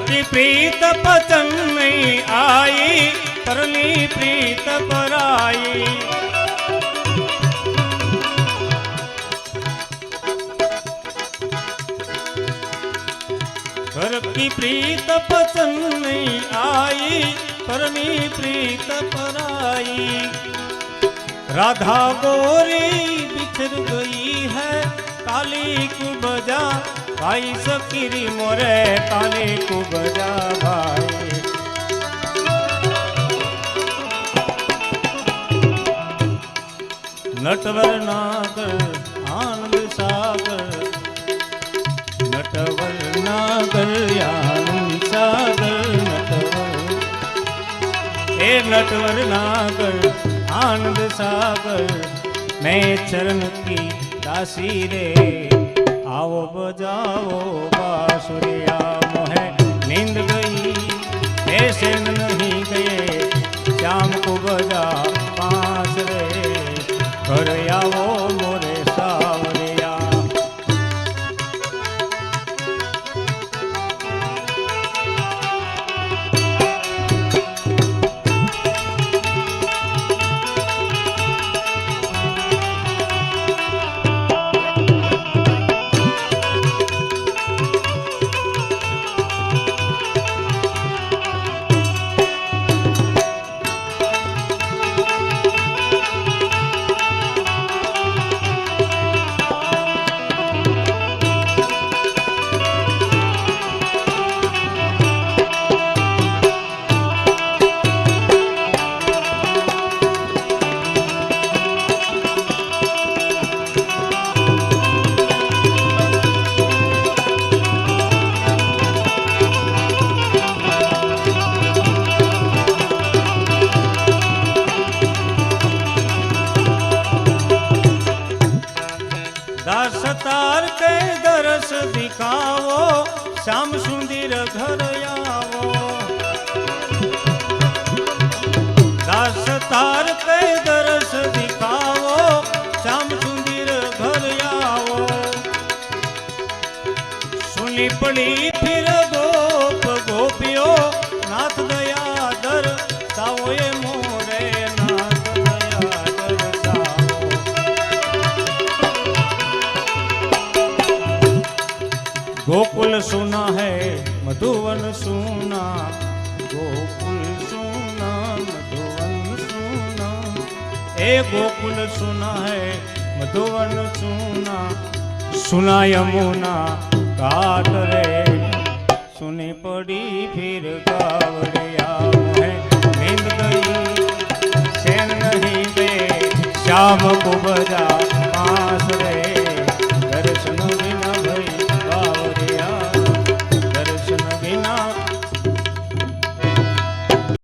की प्रीत पचन नहीं आई, परली प्रीत पराई। घर की प्रीत पचन नहीं आई, परली प्रीत पराई। राधा गोरी बिछड़ गई है, काली को बजा भाई सकीरी मोरे, काली को बजा भाई। नटवर नागर आनंद सागर, नटवर नागर आनंद सागर, नटवर ए नटवर नागर आनंद सागर। मैं चरण की दासी रे, आओ बजाओ बांसुरिया। मोहे नींद गई ऐसे नहीं गए, शाम को बजा बांस रे, घर आओ मोरे सावरिया। दासतार के दरस दिखाओ, श्याम सुंदर घर आवो। दासतार के दरस दिखाओ, श्याम सुंदर घर आवो। सुनी पड़ी फिर गोप गोपियो, नाथ दया दर सावो ये मोरे, नाथ दया दर सावो। गोकुल सुना है मधुवन सुना, गोकुल सुना मधुवन सुना। ए गोकुल सुना है मधुवन सुना, सुना यमुना घाट रे। सुनी पड़ी फिर गावड़िया, मोहे नींद गई चैन नहीं दे, शाम को बजा बांस रे,